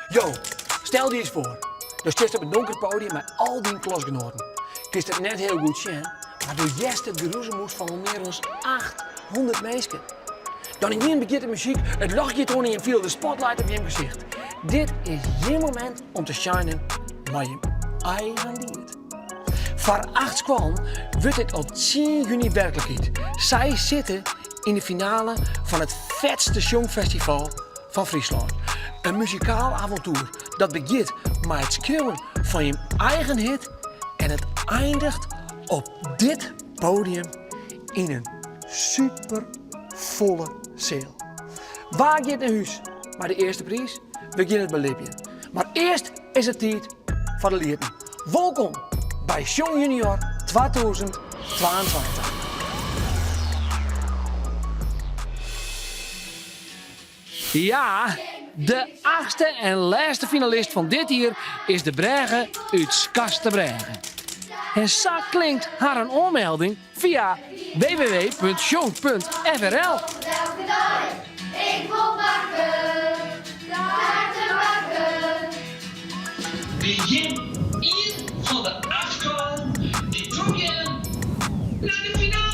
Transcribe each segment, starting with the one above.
Yo, stel je eens voor. Je staat op een donker podium met al die klasgenoten. Ik is het net heel goed zien, maar door jest het geroezemoes van al meer dan 800 mensen. Dan in één begint de muziek, het lachje tonen en viel de spotlight op je gezicht. Dit is je moment om te shinen met je eigen lied. Voor 8 kwam wordt dit op 10 juni werkelijkheid. Zij zitten in de finale van het vetste Songfestival van Friesland. Een muzikaal avontuur dat begint met het schreeuwen van je eigen hit en het eindigt op dit podium in een super volle zaal. Waar gaat naar huis? Maar de eerste prijs begint het bij Libje. Maar eerst is het tijd voor de lieden. Welkom bij Song Junior 2022. Ja, de 8e en laatste finalist van dit jaar is de Brege uit Skastebregge. En zo klinkt haar een aanmelding via www.song.frl. Elke dag, ik wil bakken, taarten bakken. Begin 1 van de 8 kwam, die trok je naar de finale.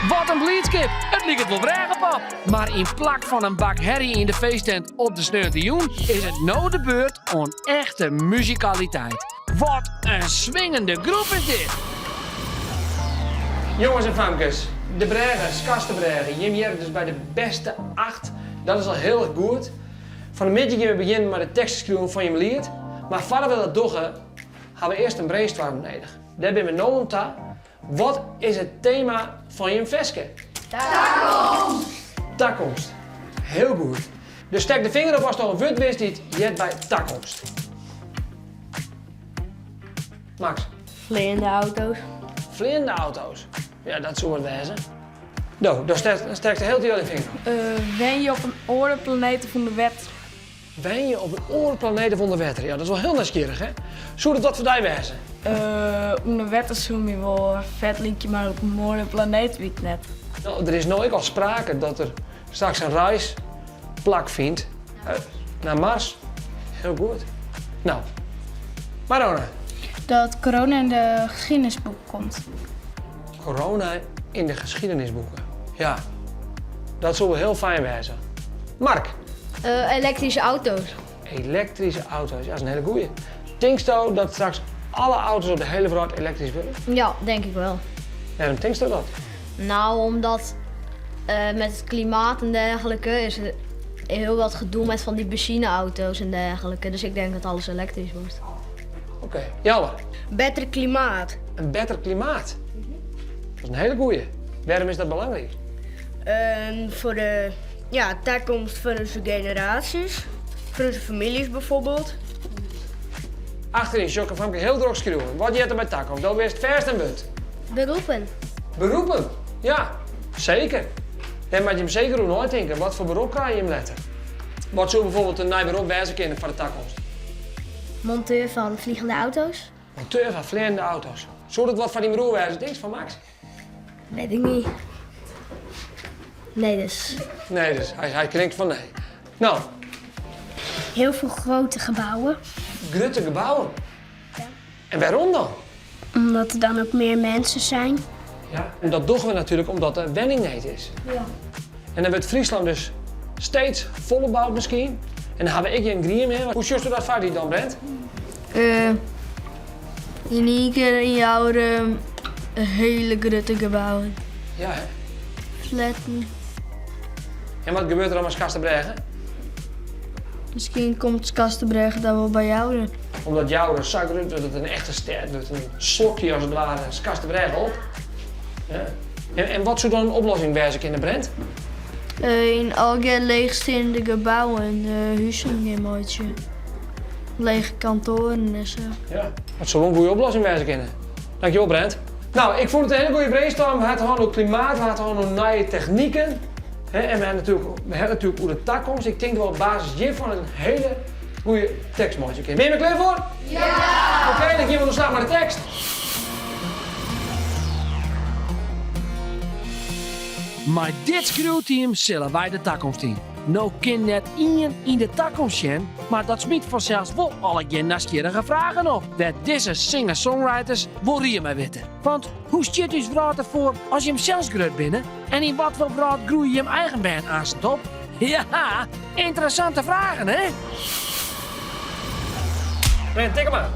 Wat een blitzkip! Het lijkt het wel Bregenpap. Maar in plak van een bak herrie in de feesttent op de Sneurtioen is het nou de beurt aan echte muzikaliteit. Wat een swingende groep is dit! Jongens en famkes, de Brege, Skastebregge, Jim Jerk dus bij de beste 8. Dat is al heel erg goed. Van de middag gaan we beginnen met de teksten schrijven van je lied. Maar voordat we dat doen, hebben we eerst een brainstorm nodig. Daar ben we nu aan toe. Wat is het thema van je veske? Takkomst. Takkomst. Heel goed. Dus stek de vinger op als je al een woord wist die het jet bij takkomst. Max. Vleerende auto's. Vleerende auto's. Ja, dat zou het wezen. Nou, dan stek de hele tijd de vinger op. Wen je op een oorplaneet van de wet? Wen je op een oorplaneet van de wetter? Ja, dat is wel heel nieuwsgierig, hè? Zou dat wat voor die wezen? Op de wet is zo'n wel vet liedje, maar op een mooie planeet weet ik net. Nou, er is nooit al sprake dat er straks een reis plak vindt naar Mars. Heel goed. Nou, Marona. Dat corona in de geschiedenisboek komt. Corona in de geschiedenisboeken. Ja, dat zou wel heel fijn wezen. Mark. Elektrische auto's. Elektrische auto's, ja, dat is een hele goeie. Denkst je dat straks alle auto's op de hele wereld elektrisch willen? Ja, denk ik wel. Ja, dan denkst je dat? Nou, omdat met het klimaat en dergelijke is er heel wat gedoe met van die benzineauto's en dergelijke. Dus ik denk dat alles elektrisch wordt. Oké, Jelmer. Beter klimaat. Een beter klimaat. Dat is een hele goeie. Waarom is dat belangrijk? Voor de toekomst van onze generaties. Voor onze families bijvoorbeeld. Achterin, Jocke van heel droog schreeuwen. Wat je er bij takkomst? Dat wist verst en but. Beroepen. Beroepen? Ja, zeker. Dan moet je hem zeker ook nooit denken. Wat voor beroep krijg je hem letten? Wat zou bijvoorbeeld een nieuw beroep wijzen kunnen voor de takkomst? Monteur van vliegende auto's. Monteur van vliegende auto's. Zou dat wat van die beroep wijzen? Denk je van Max? Weet ik niet. Nee dus. Nee, dus hij klinkt van nee. Nou, Heel veel grote gebouwen. grote gebouwen. Ja. En waarom dan? Omdat er dan ook meer mensen zijn. Ja, en dat doen we natuurlijk omdat er wenningheid is. Ja. En dan wordt Friesland dus steeds volgebouwd misschien. En dan hebben we hier een griem in. Hoe zus je dat vaak dan, Brent? In één keer in jouw hele grote gebouwen. Ja, hè? Flatten. En wat gebeurt er dan met Skastebregge? Misschien komt Skastebregge dan wel bij jou. Omdat jouw zak ruikt, dat het een echte ster doet. Een slokje als het ware, Skastebregge op. Ja. En wat zou dan een oplossing wezen in de Brent? In algemeen leegstaande gebouwen en huizen een mooitje. Lege kantoren en zo. Ja, dat zou wel een goede oplossing wezen kunnen. Dankjewel, Brent. Nou, ik vond het een hele goede brainstorm. We hadden gewoon ook klimaat, we hadden gewoon ook nieuwe technieken. En we hebben natuurlijk hoe de takkomst. Ik denk dat we op basis hiervan een hele goede tekstmootje kunnen. Ben je er klaar voor? Ja! Oké, dan gaan we aan de slag met de tekst. Maar dit schreeuwteam zullen wij de toekomst in. Nou kan net iemand in de toekomst zijn, maar dat smiet vanzelfs wel alle nieuwsgierige vragen op. Waar deze singer-songwriters wil hier mee weten. Want hoe stiet u vrouw ervoor als je hem zelfs groot binnen? En in wat voor vrouw groei je hem eigen band aan zijn top? Ja, interessante vragen, hè? Brent, tik hem aan.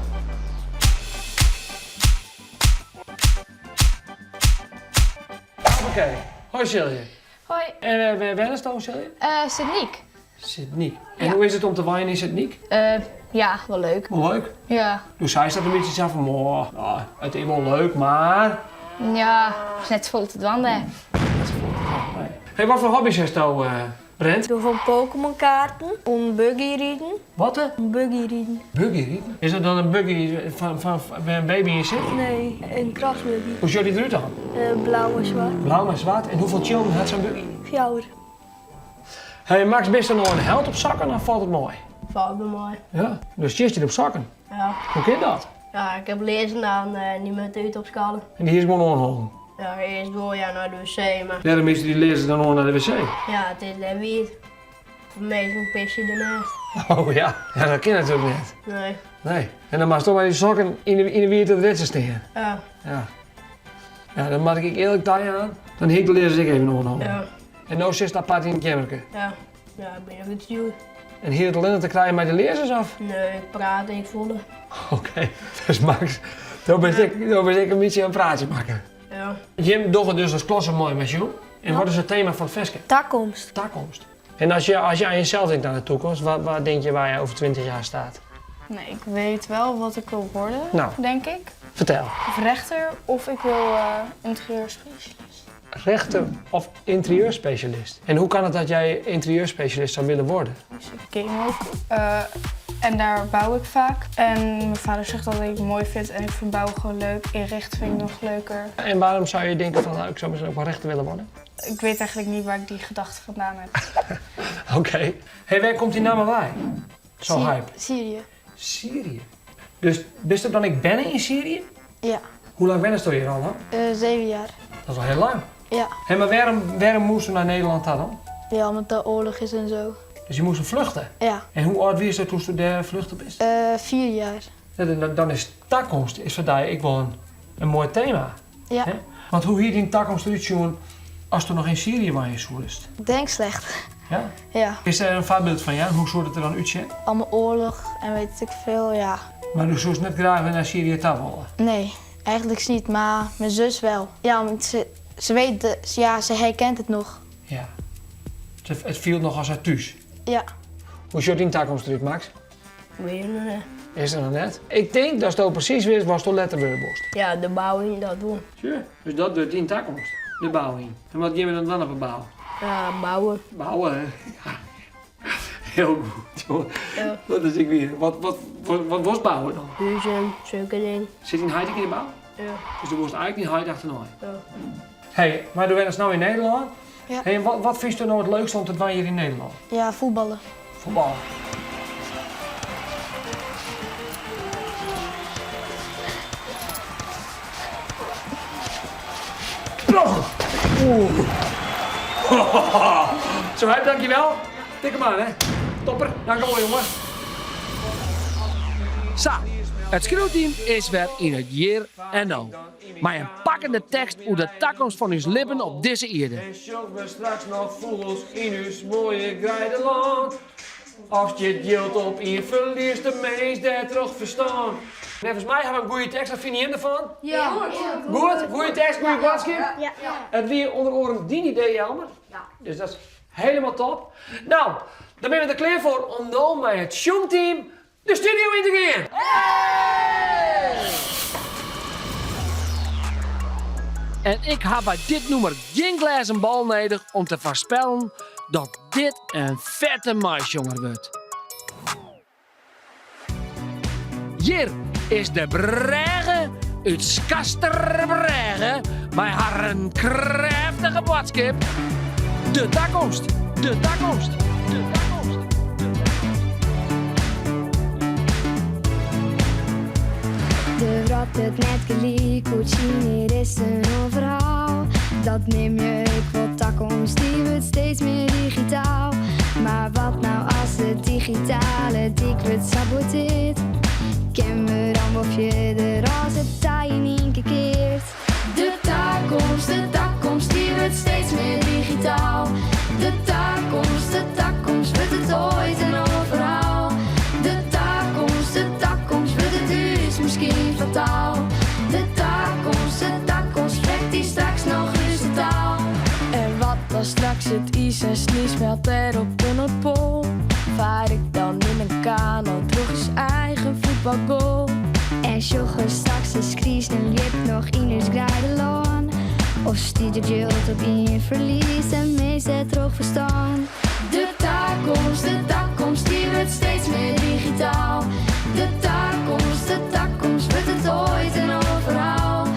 Oké, hoi Silje. Hoi, En waar is het Silje? Sydniek. Sydniek. En Ja. hoe is het om te wijnen in Sydniek? Ja, wel leuk. Wel leuk. Ja. Dus zij staat een beetje zo van, nou, het is wel leuk, maar... Ja, het is net vol te wandelen. Nee. Hey, wat voor hobby's heeft jou, Brent? Doe van Pokémon kaarten, een buggy rieden. Wat? Een buggy rieden. Buggy rieden? Is dat dan een buggy van waar een baby in zit? Nee, een krasbuggy. Hoe ziet die eruit dan? Blauw en zwart. Blauw en zwart. En hoeveel children had zo'n buggy? Fjouwer. Hey, Max, best er nog een held op zakken, dan valt het mooi. Valt me mooi. Ja, dus je zit op zakken. Ja. Hoe kan dat? Ja, ik heb lezen gedaan, niet met uit op schalen. En die is gewoon onhouden. Ja, eerst door naar de wc, maar Ja, de meesten die lezen dan nog naar de wc. ja, het is net weer. Voor mij is een pisje ernaast. Oh ja, ja dat kan natuurlijk niet. Nee. Nee. En dan mag je toch maar die sokken in de wiert het ritsen staan. Ja. Ja. Ja, dan mag ik eerlijk taaien aan. Dan hik de lezers ik even onhouden. Ja. En nou zit dat apart in het kamertje. Ja. Ja, ik ben nog iets duur. En hier het alleen te krijgen met de lezers af. Nee, ik praat en ik voelde. Oké, dus Max, dan ben ik een beetje een praatje maken. Ja. Jim doet het dus als klasse mooi met jou. En wat is het thema van het festje? Toekomst. Toekomst. En als je aan jezelf denkt aan de toekomst, waar denk je waar je over 20 jaar staat? Nee, ik weet wel wat ik wil worden, Nou. denk ik. Vertel. Of rechter, of ik wil interieurspecialist. Rechter of interieurspecialist? En hoe kan het dat jij interieurspecialist zou willen worden? Dus ik game ook. En daar bouw ik vaak. En mijn vader zegt dat ik het mooi vind en ik vind bouwen gewoon leuk. Inrichten vind ik nog leuker. En waarom zou je denken van, nou, ik zou misschien ook wel rechter willen worden? Ik weet eigenlijk niet waar ik die gedachte vandaan heb. Oké. Hey, waar komt die naam bij? Zo hype. Syrië. Syrië. Dus wist je dan ik ben in Syrië? Ja. Hoe lang ben je hier al dan? 7 jaar. Dat is al heel lang. Ja. Hé, maar waarom moest je naar Nederland dan? Ja, omdat de oorlog is en zo. Dus je moest vluchten. Ja. En hoe oud was je toen je daar vluchten bent? 4 jaar. Ja, dan is toekomst is voor jou ik wel een mooi thema. Ja. Hè? Want hoe hier die toekomst eruit zien als je nog in Syrië was geweest? Ik denk slecht. Ja? Ja. Is er een voorbeeld van jou? Hoe zou het er dan uitzien? Allemaal oorlog en weet ik veel, ja. Maar du zou net graag weer naar Syrië toe willen. Nee, eigenlijk niet, maar mijn zus wel. Ja, want ze weet, ze herkent het nog. Ja. Het viel nog als uit thuis. Ja. Hoe ziet die toekomst eruit, Max? Weet je nog niet? Is er nog net? Ik denk dat het precies wist was het letterbeurborst. Ja, de bouwing, dat doen. Sure. Dus dat doet in toekomst. De bouwing. En wat gaan we dan op bouwen? Ja, bouwen. Bouwen, hè? Ja. Heel goed, jongen. Ja. Dat is ik weer. Wat was bouwen dan? Huizen, zulke dingen. Zit in Heidek in de bouw? Ja. Dus er was eigenlijk niet Heidek achterna. Ja. Hey, maar we zijn nou in Nederland. Ja. Hey, en wat vind je nou het leukste om te doen hier in Nederland? Ja, voetballen. Voetbal. Zo, hè, dankjewel. Tik hem aan, hè. Topper, dankjewel, jongen. Zo, het schreeuwteam is weer in het hier en nou. Maar een pakkende tekst hoe de toekomst van uw lippen op deze eerde. En shows me straks nog voels in uw mooie grijdeland. Als je het yield op in verliest de meest der terug verstaan. Volgens mij hebben we een goede tekst, wat vind je ervan? Ja. Goed, goede tekst, goede boodschap. Ja. Het weer onder oren dien idee, Elmer. Ja. Dus dat is helemaal top. Nou, dan ben we er klaar voor om dan met het Sjoengteam de studio in te gaan. En ik heb bij dit nummer geen glazen bal nodig om te voorspellen dat dit een vette maisjonger wordt. Hier is de Brege uit Skasterbrege bij haar een krachtige boodschap. De toekomst, de toekomst, de toekomst. De wrat het net gelijk, hoe zien is een overal. Dat neem je, ik wil takkomst, die wordt steeds meer digitaal. Maar wat nou als de digitale dik wordt saboteert? Ken me dan of je de roze taai niet keert. De takkomst, die wordt steeds meer digitaal. De takkomst, wordt het ooit en overal. De takkomst, wordt het dus misschien fataal. De takkomst, trekt die straks nog rustig. En wat als straks het ijs en snie smelt er op de Noordpool? Vaar ik dan in een kano, droeg is eigen voetbalgoal? En joggen straks de skries en lip nog in het grijdelaan. Of stiet je jult op in verlies en meest het droog verstaan. De takkomst, die wordt steeds meer digitaal. De takkomst, wordt het ooit en overal.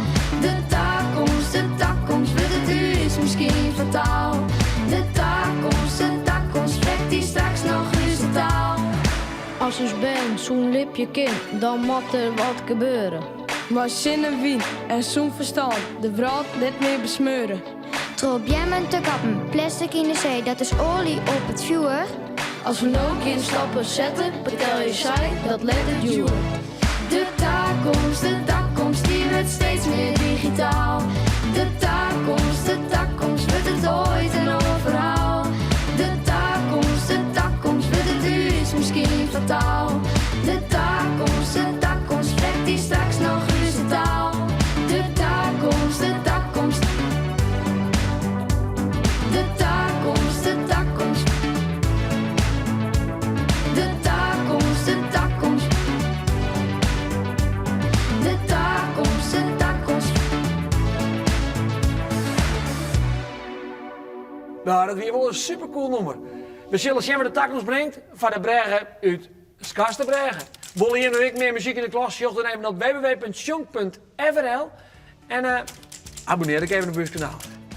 De takkomst, wordt het dus misschien fataal. De takkomst, trekt die straks nog rustig. Als je bent zo'n lipje kind, dan moet er wat gebeuren. Maar zin en wien en zo'n verstand, de brand net meer besmeuren. Trop jemmen te kappen, plastic in de zee, dat is olie op het vuur. Als we ook in stappen zetten, betel je zij dat let het duur. De takkomst, die wordt steeds meer digitaal. De takkomst, wordt het ooit en overal. De takkomst, wordt het dus misschien fataal. De takkomst, trekt die straks nog rustig. De takkomst, de takkomst. De takkomst, de takkomst. De takkomst, de takkomst. De takkomst, de takkomst. Nou, dat weer wel een supercool nummer. We zullen zien wat de takkomst brengt van de Bregen uit Skasterbregen. Wil je nog week meer muziek in de klas? Zoek dan even op www.sjunk.frl en abonneer ik even op ons kanaal.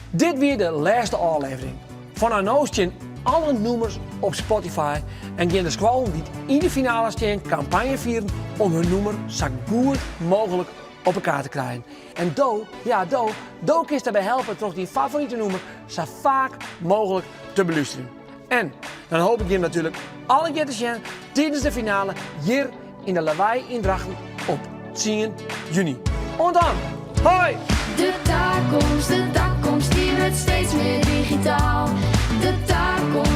Dit weer de laatste aflevering. Van nu staan alle nummers op Spotify en gaan de squallen die in de finale staan campagne vieren om hun nummer zo goed mogelijk op elkaar te krijgen. En Do kist daarbij helpen toch die favoriete nummer zo vaak mogelijk te beluisteren. En dan hoop ik je natuurlijk alle keer te zien tijdens de finale hier in de Lawaai in Drachten op 10 juni. En dan, hoi! De takkomst, die wordt steeds meer digitaal. De takkomst.